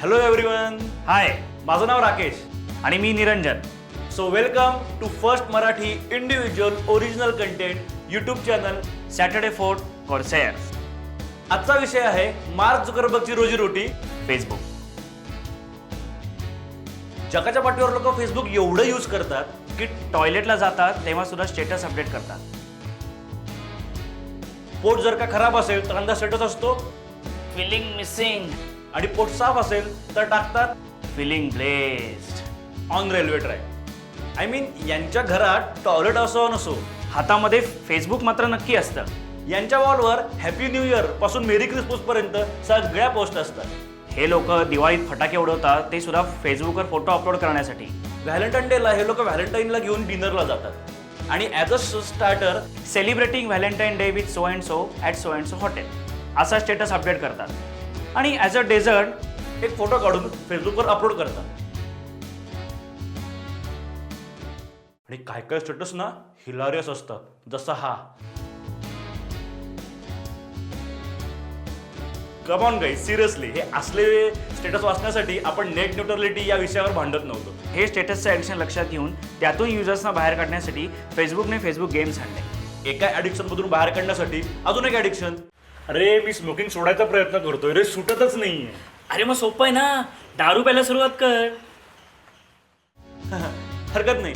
Hello everyone. हाय, माझं नाव राकेश. आणि मी Niranjan. So welcome to first Marathi individual original content YouTube channel Saturday fort for shares. आजचा विषय आहे मार्क झुकरबर्गची रोजीरोटी फेसबुक. जगाच्या पाठीवर लोक फेसबुक एवढं यूज करतात की टॉयलेटला जातात तेव्हा सुद्धा स्टेटस अपडेट करतात. पोट जर का खराब असेल तर अंदा स्टेटस असतो, फिलिंग मिसिंग, आणि पोट साफ असेल तर टाकतात feeling blessed. On railway track. I mean यांच्या घरात टॉयलेट असो नसो, हातामध्ये फेसबुक मात्र नक्की असतं. यांच्या वॉलवर हॅपी न्यू इयर पासून मेरी क्रिसमस पर्यंत सगळ्या पोस्ट असतात. हे लोक दिवाळीत फटाके उडवतात ते सुद्धा फेसबुकवर फोटो अपलोड करण्यासाठी. व्हॅलेंटाईन डेला हे लोक व्हॅलेंटाईनला घेऊन डिनरला जातात आणि as a starter celebrating Valentine day with so and so at so and so hotel असा स्टेटस अपडेट करतात. आणि ॲज अ डेझर्ट एक फोटो काढून फेसबुकवर अपलोड करतात. आणि काय काय स्टेटस ना हिलारियस असतात, जसा हा. कम ऑन गाईज, सिरियसली हे असले स्टेटस वाचण्यासाठी आपण नेट न्यूट्रलिटी या विषयावर भांडत नव्हतो. हे स्टेटसचं ॲडिक्शन लक्षात घेऊन त्यातून युजर्सना बाहेर काढण्यासाठी फेसबुकने फेसबुक गेम्स आणले. एका ॲडिक्शन मधून बाहेर काढण्यासाठी अजून एक ॲडिक्शन. अरे मी स्मोकिंग सोडायचा प्रयत्न करतोय रे, सुटतच नाहीये. अरे मग सोपं आहे ना, दारू प्यायला सुरुवात कर. हरकत नाही,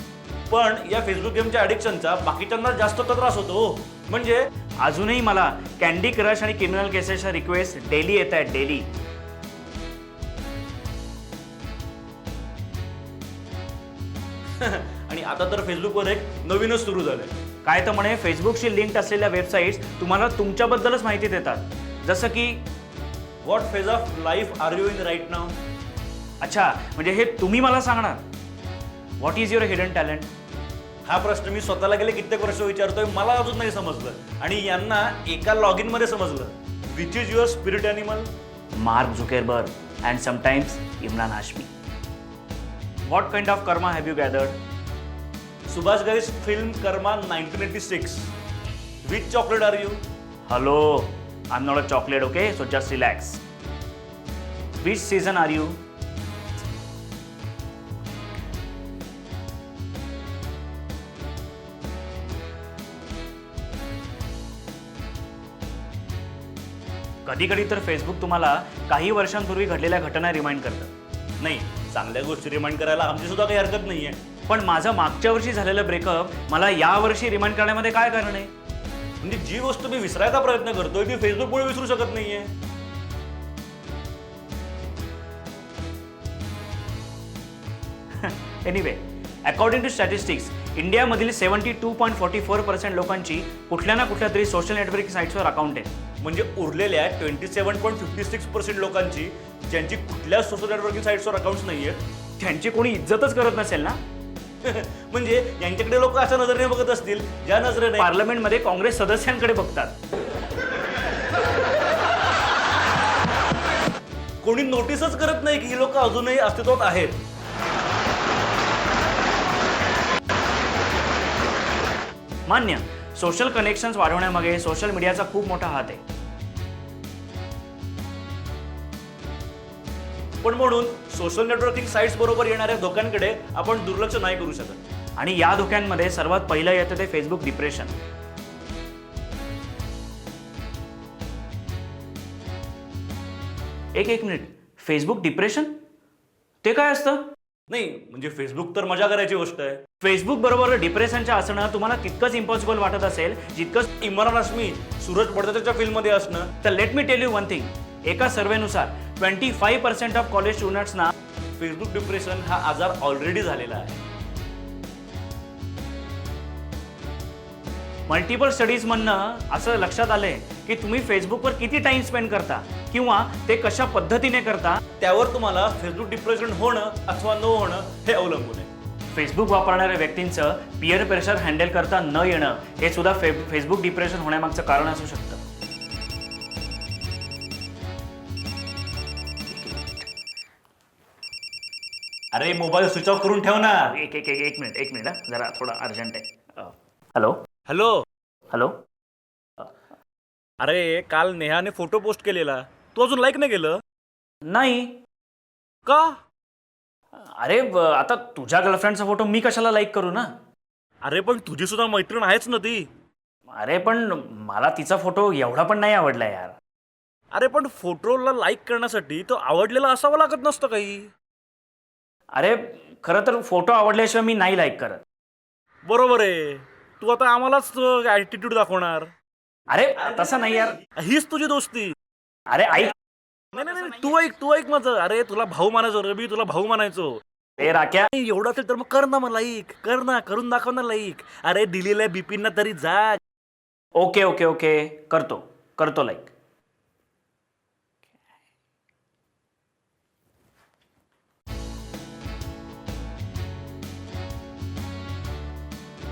पण या फेसबुक गेमच्या ॲडिक्शनचा बाकीच्यांना जास्त त्रास होतो. म्हणजे अजूनही मला कॅन्डी क्रश आणि क्रिमिनल केसेसच्या रिक्वेस्ट डेली येत आहेत, डेली. आणि आता तर फेसबुकवर एक नवीनच सुरू झालंय. काय तर म्हणे फेसबुकशी लिंक असलेल्या वेबसाईट्स तुम्हाला तुमच्याबद्दलच माहिती देतात. जसं की what phase of life are you in right now. अच्छा, म्हणजे हे तुम्ही मला सांगणार. What is your hidden talent. हा प्रश्न मी स्वतःला गेले कित्येक वर्ष विचारतोय, मला अजून नाही समजलं. आणि यांना एका लॉग इन मध्ये समजलं. Which is your spirit animal. Mark Zuckerberg and sometimes Imran Hashmi. What kind of karma have you gathered. Subhash Ghai's film Karma 1986. Which chocolate are you. Hello, I am not a chocolate, okay, so just relax. Which season are you. कधी कधी तर Facebook तुम्हाला काही वर्षांपूर्वी घडलेल्या घटना remind करतं. नाही, चांगल्या गोष्टी रिमाइंड करायला आमची सुद्धा काही हरकत नाहीये. पण माझं मागच्या वर्षी झालेलं ब्रेकअप मला या वर्षी रिमाइंड करण्यामध्ये काय कारण आहे. म्हणजे जी गोष्ट मी विसरायचा प्रयत्न करतोय ती फेसबुकमुळे विसरू शकत नाहीये. एनिवे, अकॉर्डिंग टू स्टॅटिस्टिक्स इंडियामधील 72.44% लोकांची कुठल्या ना कुठल्या तरी सोशल नेटवर्किंग साईट्सवर अकाउंट आहे. म्हणजे उरलेल्या 27.56% लोकांची ज्यांची कुठल्याच सोशल नेटवर्किंग साईट्सवर अकाउंट्स नाहीयेत, त्यांची कोणी इज्जतच करत नसेल ना. म्हणजे यांच्याकडे लोक अशा नजरेने बघत असतील ज्या नजरेने पार्लमेंटमध्ये काँग्रेस सदस्यांकडे बघतात. कोणी नोटीसच करत नाही की ही लोक अजूनही अस्तित्वात आहेत. मान्य, सोशल कनेक्शन्स वाढवण्यामागे सोशल मीडियाचा खूप मोठा हात आहे. पण म्हणून सोशल नेटवर्किंग साईट्स बरोबर येणाऱ्या धोक्यांकडे आपण दुर्लक्ष नाही करू शकत. आणि या धोक्यांमध्ये सर्वात पहिलं येतं ते फेसबुक डिप्रेशन. एक मिनिट, फेसबुक डिप्रेशन ते काय असतं. नाही म्हणजे फेसबुक तर मजा करायची गोष्ट आहे. फेसबुक बरोबर डिप्रेशनच्या असणं तुम्हाला तितकंच इम्पॉसिबल वाटत असेल जितकं इम्रान हाशमी सूरज पडद्याच्या फिल्ममध्ये असणं. तर let me tell you one thing. एका सर्वेनुसार 25% ऑफ कॉलेज स्टुडंट्सना फेसबुक डिप्रेशन हा आजार ऑलरेडी झालेला आहे. मल्टिपल स्टडीज म्हणणं असं लक्षात आलंय की तुम्ही फेसबुकवर किती टाइम स्पेंड करता किंवा ते कशा पद्धतीने करता त्यावर तुम्हाला फेसबुक डिप्रेशन होणं अथवा न होणं हे अवलंबून आहे. फेसबुक वापरणाऱ्या व्यक्तींचं पिअर प्रेशर हँडल करता न येणं हे सुद्धा फेसबुक डिप्रेशन होण्यामागचं कारण असू शकतं. अरे मोबाईल स्विच ऑफ करून ठेव ना. एक मिनिट हा, जरा थोडा अर्जंट आहे. Hello hello hello. अरे काल नेहाने फोटो पोस्ट केलेला, तू अजून लाईक नाही केलं. नाही. का? अरे आता तुझ्या गर्लफ्रेंडचा फोटो मी कशाला लाईक करू ना? अरे पण तुझी सुद्धा मैत्रीण आहेच ना ती. अरे पण मला तिचा फोटो एवढा पण नाही आवडला यार. अरे पण फोटोला लाईक करण्यासाठी तो आवडलेला असावा लागत नसतं काही. अरे खरं तर फोटो आवडल्याशिवाय मी नाही लाईक करत. बरोबर आहे. तू आता आम्हालाच ऍटिट्यूड दाखवणार. अरे तसं नाही यार. हीच तुझी दोस्ती. अरे ऐक. नाही नाही नाही, तू ऐक माझं. अरे तुला भाऊ मानायचो रे, मी तुला भाऊ मानायचो. ए राक्या, एवढं असेल तर मग कर ना, मग लाईक कर ना, करून दाखव ना लाईक. अरे दिलेल्या बिपिनना तरी जा. ओके ओके ओके करतो लाईक.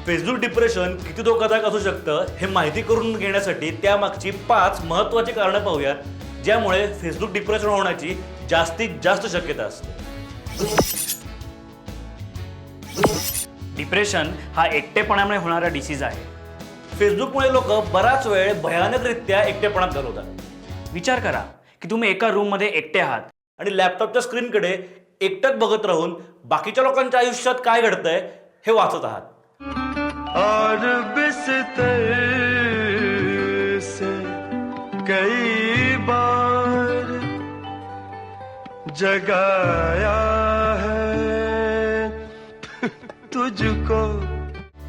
फेसबुक डिप्रेशन किती धोकादायक असू शकतं हे माहिती करून घेण्यासाठी त्यामागची 5 महत्त्वाची कारणं पाहूयात, ज्यामुळे फेसबुक डिप्रेशन होण्याची जास्तीत जास्त शक्यता असते. डिप्रेशन हा एकटेपणामुळे होणारा डिसीज आहे. फेसबुकमुळे लोक बराच वेळ भयानकरित्या एकटेपणात घालवतात. विचार करा की तुम्ही एका रूममध्ये एकटे आहात आणि लॅपटॉपच्या स्क्रीनकडे एकटक बघत राहून बाकीच्या लोकांच्या आयुष्यात काय घडतंय हे वाचत आहात. और बिस्तर से कई बार जगाया है तुझको.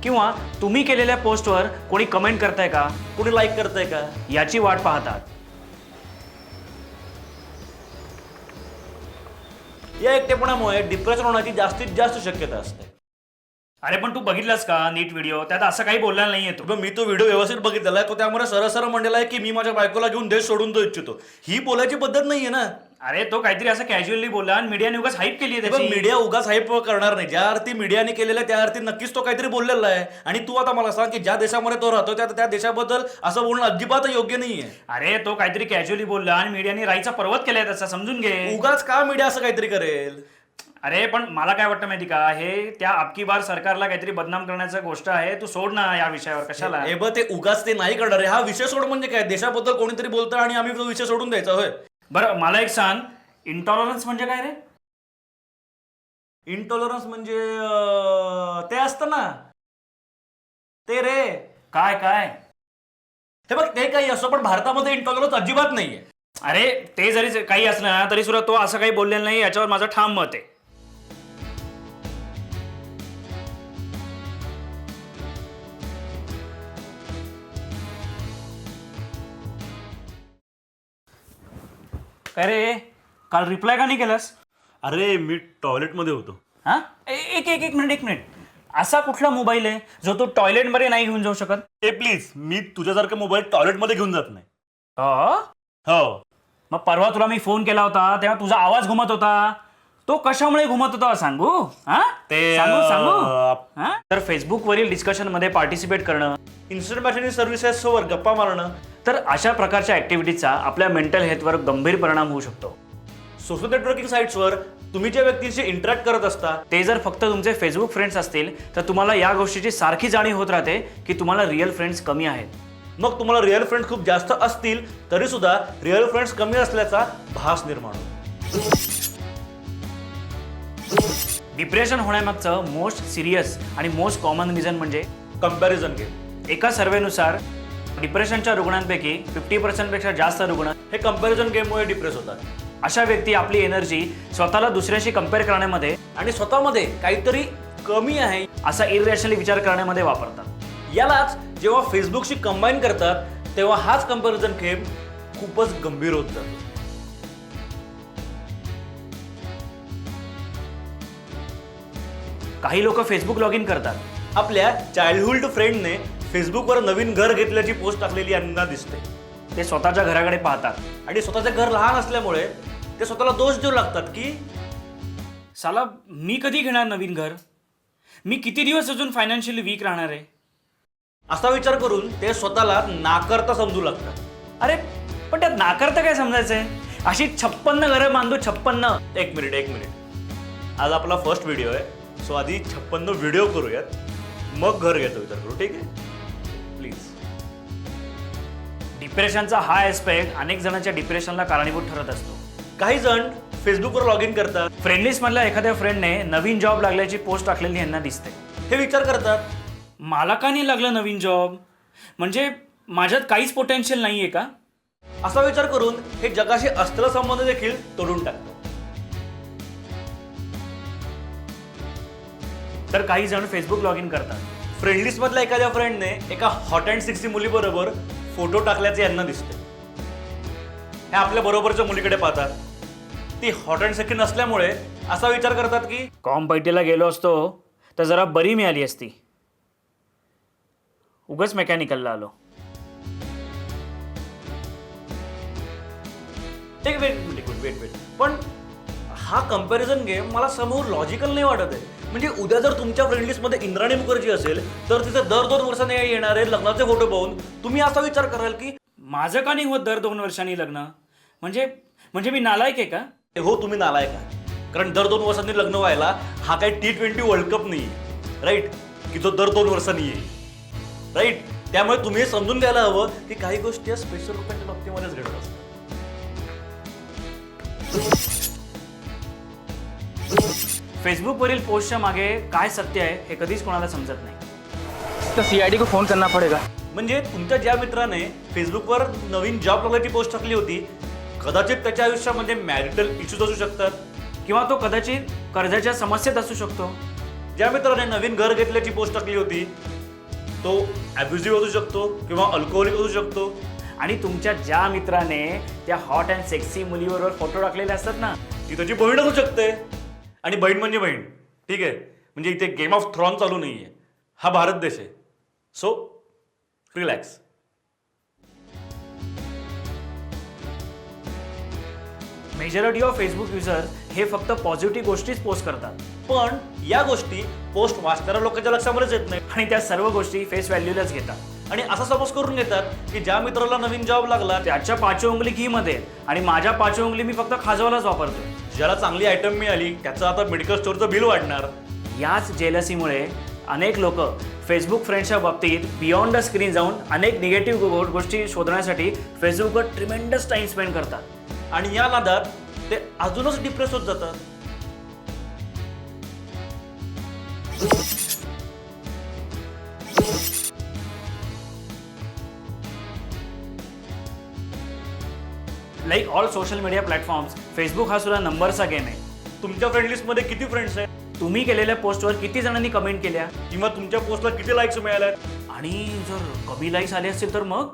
किंवा तुम्ही केलेल्या पोस्टवर कोणी कमेंट करताय का, कुणी लाईक करतंय का याची वाट पाहतात. या एकटेपणामुळे डिप्रेशन होण्याची जास्तीत जास्त शक्यता असते. अरे पण तू बघितलास का नीट व्हिडिओ? त्यात असं काही बोललेलं नाहीये तू. मी तो व्हिडिओ व्यवस्थित बघितलेला आहे. तो त्यामुळे सरळ म्हणलेला आहे की मी माझ्या बायकोला घेऊन देश सोडून तो इच्छितो. ही बोलायची पद्धत नाहीये ना. अरे तो काहीतरी असं कॅज्युअली बोलला आणि मीडियाने उगाच हाईप केली आहे त्याची. मीडिया उगाच हाईप करणार नाही. ज्या अर्थी मीडियाने केलेलं त्या अर्थी नक्कीच तो काहीतरी बोललेला आहे. आणि तू आता मला सांग की ज्या देशामध्ये तो राहतो त्या देशाबद्दल असं बोलणं अजिबात योग्य नाहीये. अरे तो काहीतरी कॅज्युअली बोलला आणि मीडियाने राईचा पर्वत केलाय त्याचा, समजून घे. उगाच का मीडिया असं काहीतरी करेल? अरे पण मला काय वाटतं माहिती का, हे त्या अबकी बार सरकारला काहीतरी बदनाम करण्याची गोष्ट आहे. तू सोड ना या विषयावर, कशाला? हे बघ, ते उगाच ते नाही करणार आहे. हा विषय सोड म्हणजे काय? देशाबद्दल कोणीतरी बोलतं आणि आम्ही तो विषय सोडून द्यायचा होय? बरं मला एक सांग, इंटॉलरन्स म्हणजे काय रे? इंटॉलरन्स म्हणजे ते असतं ना ते रे. काय हे बघ, ते काही असो पण भारतामध्ये इंटॉलरन्स अजिबात नाहीये. अरे ते जरी काही असलं ना तरी सुद्धा तो असं काही बोललेलं नाही, याच्यावर माझं ठाम मत आहे. काय रे, काल रिप्लाय का नाही केलास? अरे मी टॉयलेटमध्ये होतो. हा एक मिनिट. असा कुठला मोबाईल आहे जो तू टॉयलेटमध्ये नाही घेऊन जाऊ शकत? ए प्लीज, मी तुझ्यासारखं मोबाईल टॉयलेटमध्ये घेऊन जात नाही. हो. मग परवा तुला मी फोन केला होता तेव्हा तुझा आवाज घुमत होता. तो कशामुळे घुमत होता सांगू? सांगू. तर फेसबुकवरील डिस्कशनमध्ये पार्टिसिपेट करणं, इन्स्टंट मॅसेजिंग सर्व्हिसेसवर गप्पा मारणं, तर अशा प्रकारच्या ऍक्टिव्हिटीजचा आपल्या मेंटल हेल्थवर गंभीर परिणाम होऊ शकतो. सोशल नेटवर्किंग साईट्सवर तुम्ही ज्या व्यक्तींशी इंटरॅक्ट करत असता ते जर फक्त तुमचे फेसबुक फ्रेंड्स असतील तर तुम्हाला या गोष्टीची सारखी जाणीव होत राहते की तुम्हाला रिअल फ्रेंड्स कमी आहेत. मग तुम्हाला रिअल फ्रेंड्स खूप जास्त असतील तरी सुद्धा रिअल फ्रेंड्स कमी असल्याचा भास निर्माण होतो. डिप्रेशन होण्यामागचं मोस्ट सिरियस आणि मोस्ट कॉमन रिझन म्हणजे कंपॅरिझन गेम. एका सर्वेनुसार डिप्रेशनच्या रुग्णांपैकी 50% पेक्षा जास्त रुग्ण हे कंपॅरिझन गेममुळे डिप्रेस होतात. अशा व्यक्ती आपली एनर्जी स्वतःला दुसऱ्याशी कम्पेअर करण्यामध्ये आणि स्वतःमध्ये काहीतरी कमी आहे असा इररॅशनली विचार करण्यामध्ये वापरतात. यालाच जेव्हा फेसबुकशी कंबाईन करतात तेव्हा हाच कंपॅरिझन गेम खूपच गंभीर होत जातो. काही लोक फेसबुक लॉग इन करतात. आपल्या चाइल्डहुड फ्रेंडने फेसबुकवर नवीन घर घेतल्याची पोस्ट टाकलेली यांना दिसते. ते स्वतःच्या घराकडे पाहतात आणि स्वतःचे घर लहान असल्यामुळे ते स्वतःला दोष देऊ लागतात की साला मी कधी घेणार नवीन घर, मी किती दिवस अजून फायनान्शियली वीक राहणार आहे, असा विचार करून ते स्वतःला नाकर्ता समजू लागतात. अरे पण त्यात नाकारता काय समजायचंय? अशी 56 घरं बांधू 56. एक मिनिट. आज आपला फर्स्ट व्हिडिओ आहे, सो आधी 56 व्हिडिओ करूयात, मग घर घ्यायचा विचार करू, ठीक आहे? प्लीज. डिप्रेशनचा हा ऍस्पेक्ट अनेक जणांच्या डिप्रेशनला कारणीभूत ठरत असतो. काही जण फेसबुकवर लॉग इन करतात, फ्रेंड लिस्ट मधल्या एखाद्या फ्रेंडने नवीन जॉब लागल्याची पोस्ट टाकलेली यांना दिसते. हे विचार करतात, मला का नाही लागलं नवीन जॉब? म्हणजे माझ्यात काहीच पोटेन्शियल नाहीये का? असा विचार करून हे जगाशी असलेला संबंध देखील तोडून टाकतात. तर काही जण फेसबुक लॉग इन करतात. फ्रेंड लिस्ट मधल्या एखाद्या फ्रेंडने एका हॉट अँड सेक्सी मुलीबरोबर फोटो टाकल्याचे यांना दिसते. हे आपल्या बरोबरच्या मुलीकडे पाहतात. ती हॉट अँड सेक्सी नसल्यामुळे असा विचार करतात की कॉम्पायटीला गेलो असतो तर जरा बरी मिळाली असती. उगाच मेकॅनिकलला आलो. एक वेट पण हा कम्पॅरिझन गेम मला समोर लॉजिकल नाही वाटत आहे. म्हणजे उद्या जर तुमच्या फ्रेंड लिस्टमध्ये इंद्राणी मुखर्जी असेल तर तिथे दर 2 वर्षांनी येणारे लग्नाचे फोटो पाहून तुम्ही असा विचार कराल की माझं का नाही होत दर 2 वर्षांनी लग्न? म्हणजे मी नालायक आहे का? हो, तुम्ही नालायक आहे. कारण दर 2 वर्षांनी लग्न व्हायला हा काही T20 वर्ल्ड कप नाही, राईट, की जो दर 2 वर्षांनी येईल, राईट. त्यामुळे तुम्ही हे समजून घ्यायला हवं की काही गोष्टी या स्पेशल लोकांच्या बाबतीमध्येच घडत असतात. फेसबुकवरील पोस्टच्या मागे काय सत्य आहे हे कधीच कोणाला समजत नाही. तो सीआईडी को फोन करना पड़ेगा. म्हणजे तुमच्या ज्या मित्राने फेसबुकवर नवीन जॉब लागल्याची पोस्ट टाकली होती, कदाचित त्याच्या आयुष्यामध्ये मॅरिटल इश्यूज असू शकतात, किंवा तो कदाचित कर्जाच्या समस्येत असू शकतो. ज्या मित्राने नवीन घर घेतल्याची पोस्ट टाकली होती तो ॲब्युझिव्ह असू शकतो किंवा अल्कोहोलिक असू शकतो. आणि तुमच्या ज्या मित्राने त्या हॉट अँड सेक्सी मुलीबरोबर फोटो टाकलेले असतात ना, ती त्याची बहीण असू शकते. आणि बहीण म्हणजे बहीण, ठीक आहे. म्हणजे इथे गेम ऑफ थ्रॉन चालू नाहीये, हा भारत देश आहे. So relax. Majority of Facebook users हे फक्त पॉझिटिव्ह गोष्टीच पोस्ट करतात. पण या गोष्टी पोस्ट वाचणाऱ्या लोकांच्या लक्षामध्येच येत नाही आणि त्या सर्व गोष्टी फेस व्हॅल्यूलाच घेतात. आणि असा समज करून घेतात की ज्या मित्राला नवीन जॉब लागला त्याच्या 5 उंगली घी मध्ये आणि माझ्या 5 उंगली मी फक्त खाजवायलाच वापरतोय. ज्याला चांगली आयटम मिळाली त्याचं आता मेडिकल स्टोअरचं बिल वाढणार. याच जेलसीमुळे अनेक लोक फेसबुक फ्रेंड्सच्या बाबतीत बियॉन्ड द स्क्रीन जाऊन अनेक निगेटिव्ह गोष्टी शोधण्यासाठी फेसबुकवर ट्रिमेंडस टाइम स्पेंड करतात. आणि या नादात ते अजूनच डिप्रेस होत जातात. Like all social media platforms, Facebook हा सुद्धा नंबरचा गेम आहे. तुमच्या फ्रेंड लिस्टमध्ये किती फ्रेंड्स आहेत, तुम्ही केलेल्या पोस्टवर किती जणांनी कमेंट केल्या, किंवा तुमच्या पोस्टला किती लाईक्स मिळाल्या. आणि जर कमी लाईक्स आले असतील तर मग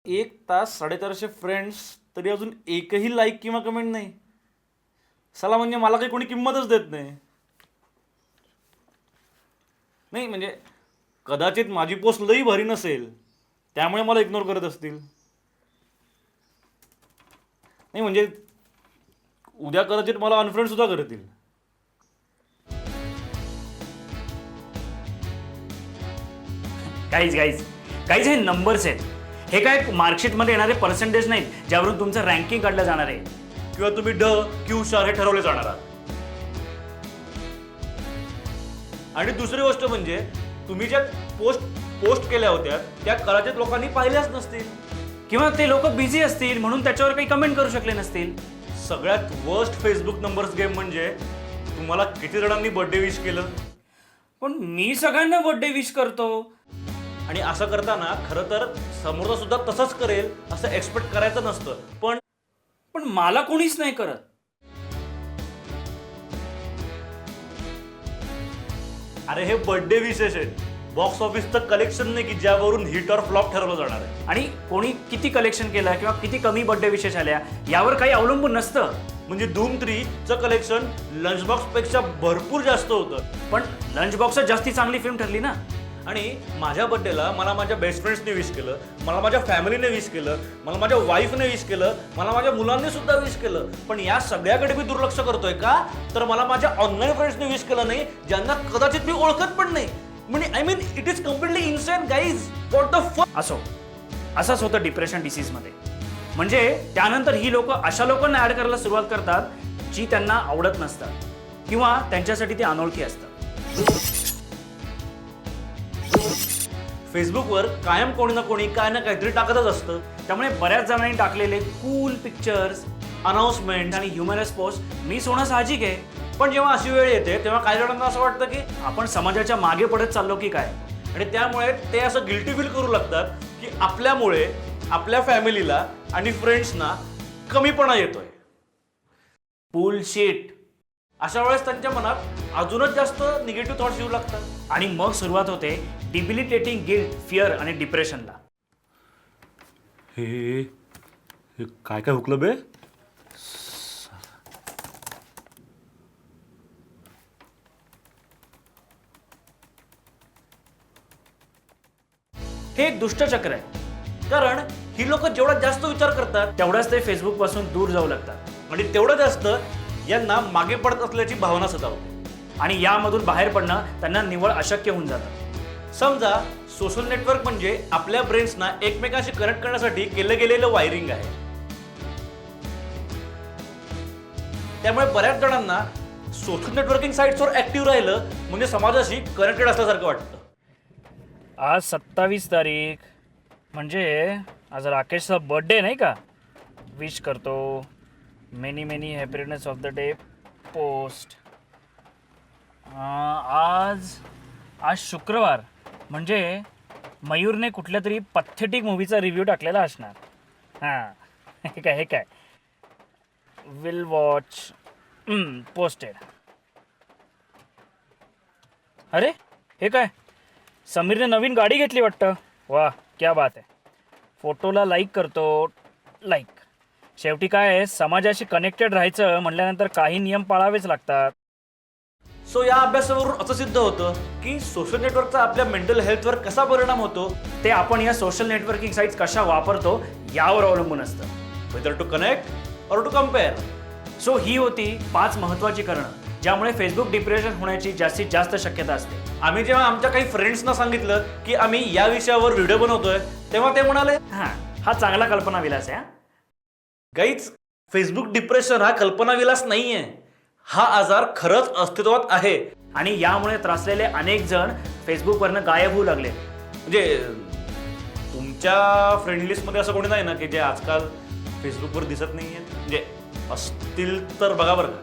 1 तास 450 फ्रेंड्स तरी अजून एकही लाईक किंवा कमेंट नाही. साला म्हणजे मला काही कोणी किंमतच देत नाही. नाही म्हणजे कदाचित माझी पोस्ट लई भारी नसेल त्यामुळे मला इग्नोर करत असतील. नाही म्हणजे उद्या कदाचित मला अनफ्रेंड सुद्धा करतील. काहीच हे नंबर्स आहेत. हे काय मार्कशीटमध्ये येणारे पर्सेंटेज नाहीत ज्यावरून तुमचं रँकिंग काढलं जाणार आहे किंवा तुम्ही की हुशार हे ठरवले जाणार आहात. आणि दुसरी गोष्ट म्हणजे तुम्ही ज्या पोस्ट केल्या होत्या त्या कदाचित लोकांनी पाहिल्याच नसतील, किंवा ते लोक बिझी असतील म्हणून त्याच्यावर काही कमेंट करू शकले नसतील. सगळ्यात वर्स्ट फेसबुक नंबर्स गेम म्हणजे तुम्हाला किती जणांनी बर्थडे विश केलं. पण मी सगळ्यांना बर्थडे विश करतो. आणि असं करताना खरं तर समोरचा सुद्धा तसंच करेल असं एक्सपेक्ट करायचं नसतं. पण मला कोणीच नाही करत. अरे हे बर्थडे विशेष आहेत, बॉक्स ऑफिसचं कलेक्शन नाही की ज्यावरून हिट और फ्लॉप ठरवलं जाणार आहे. आणि कोणी किती कलेक्शन केलं किंवा किती कमी बर्थडे विशेष आल्या यावर काही अवलंबून नसतं. म्हणजे धूम 3चं कलेक्शन लंच बॉक्स पेक्षा भरपूर जास्त होतं. पण लंच बॉक्स जास्ती चांगली फिल्म ठरली ना. आणि माझ्या बर्थडेला मला माझ्या बेस्ट फ्रेंड्सने विश केलं, मला माझ्या फॅमिलीने विश केलं, मला माझ्या वाईफने विश केलं, मला माझ्या मुलांनी सुद्धा विश केलं. पण या सगळ्याकडे मी दुर्लक्ष करतोय का? तर मला माझ्या ऑनलाईन फ्रेंड्सने विश केलं नाही ज्यांना कदाचित मी ओळखत पण नाही. म्हणजे I mean it is completely insane guys. What the fuck. असंच होतं डिप्रेशन डिसीजमध्ये. म्हणजे त्यानंतर ही लोक अशा लोकांना ॲड करायला सुरुवात करतात जी त्यांना आवडत नसतात किंवा त्यांच्यासाठी ते अनोळखी असतात. फेसबुकवर कायम कोणी ना कोणी काय ना काहीतरी टाकतच असतं. त्यामुळे बऱ्याच जणांनी टाकलेले कूल पिक्चर्स अनाउन्समेंट आणि ह्युमरस पोस्ट मिस होणं साहजिक आहे. पण जेव्हा अशी वेळ येते तेव्हा काही जणांना असं वाटतं की आपण समाजाच्या मागे पडत चाललो की काय. आणि त्यामुळे ते असं गिल्टी फील करू लागतात की आपल्यामुळे आपल्या फॅमिलीला आणि फ्रेंड्सना कमीपणा येतोय. बुलशिट. अशा वेळेस त्यांच्या मनात अजूनच जास्त निगेटिव्ह थॉट्स येऊ लागतात. आणि मग सुरुवात होते डिबिलिटेटिंग गिल्ट, फिअर आणि डिप्रेशनला. हे काय काय हुकलं बे. हे एक दुष्टचक्र आहे. कारण ही लोक जेवढा जास्त विचार करतात तेवढाच ते फेसबुक पासून दूर जाऊ लागतात आणि तेवढं जास्त यांना मागे पडत असल्याची भावना सतावते. आणि यामधून बाहेर पडणं त्यांना निव्वळ अशक्य होऊन जातं. समजा सोशल नेटवर्क म्हणजे आपल्या ब्रेन्सना एकमेकांशी कनेक्ट करण्यासाठी केलं गेलेलं वायरिंग आहे. त्यामुळे बऱ्याच जणांना सोशल नेटवर्किंग साईट्सवर ऍक्टिव्ह राहिलं म्हणजे समाजाशी कनेक्टेड असल्यासारखं वाटतं. आज 27 तारीख म्हणजे आज राकेशचा बर्थडे नाही का. विश करतो. Many many happiness of the day post. आज शुक्रवार म्हणजे मयूरने कुठल्या तरी पथेटिक मूवीचा रिव्ह्यू टाकलेला असणार. हां हे काय विल वॉच पोस्टेड. अरे हे काय, समीरने नवीन गाडी घेतली वाटतं. वा क्या बात आहे. फोटोला लाईक करतो. लाईक. शेवटी काय आहे, समाजाशी कनेक्टेड राहायचं म्हटल्यानंतर काही नियम पाळावेच लागतात. सो या अभ्यासावरून असं सिद्ध होतं की सोशल नेटवर्कचा आपल्या मेंटल हेल्थवर कसा परिणाम होतो ते आपण या सोशल नेटवर्किंग साईट्स कशा वापरतो यावर अवलंबून असतं. वेदर टू कनेक्ट और टू कम्पेअर. सो ही होती 5 महत्त्वाची कारणं ज्यामुळे फेसबुक डिप्रेशन होण्याची जास्तीत जास्त शक्यता असते. आम्ही जेव्हा आमच्या काही फ्रेंड्सना सांगितलं की आम्ही या विषयावर व्हिडिओ बनवतोय तेव्हा ते म्हणाले हा चांगला कल्पना विलास आहे. गाईज, फेसबुक डिप्रेशन हा कल्पनाविलास नाहीये. हा आजार खरंच अस्तित्वात आहे. आणि यामुळे त्रासलेले अनेक जण फेसबुकवरनं गायब होऊ लागले. म्हणजे तुमच्या फ्रेंड लिस्टमध्ये असं कोणी नाही ना की जे आजकाल फेसबुकवर दिसत नाहीये. म्हणजे असतील तर बघा बरं का.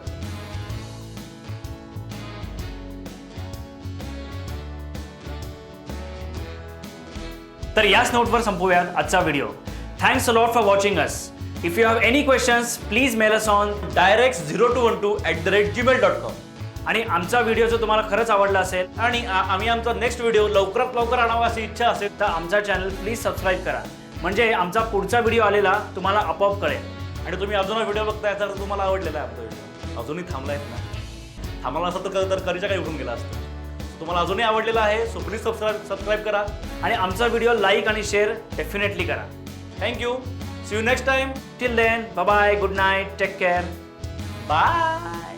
तर याच नोटवर संपवूयात आजचा video. Thanks a lot for watching us. If you have any questions please mail us on direct0212@gmail.com. आणि आमचा व्हिडिओ जर तुम्हाला खरंच आवडला असेल आणि आम्ही आमचा नेक्स्ट व्हिडिओ लवकरात लवकर आणावा अशी इच्छा असेल तर आमचा चॅनल प्लीज सबस्क्राईब करा. म्हणजे आमचा पुढचा व्हिडिओ आलेला तुम्हाला आपोआप कळेल. आणि तुम्ही अजून व्हिडिओ बघताय तर तुम्हाला आवडलेला आहे आमचा व्हिडिओ. अजूनही थांबलायत ना. थांबला असतं तर करीच्या काही उठून गेला असतं. तुम्हाला अजूनही आवडलेला आहे सो प्लीज सबस्क्राईब करा. आणि आमचा व्हिडिओ लाईक आणि शेअर डेफिनेटली करा. Thank you. See you next time. Till then, bye bye, good night, take care. Bye.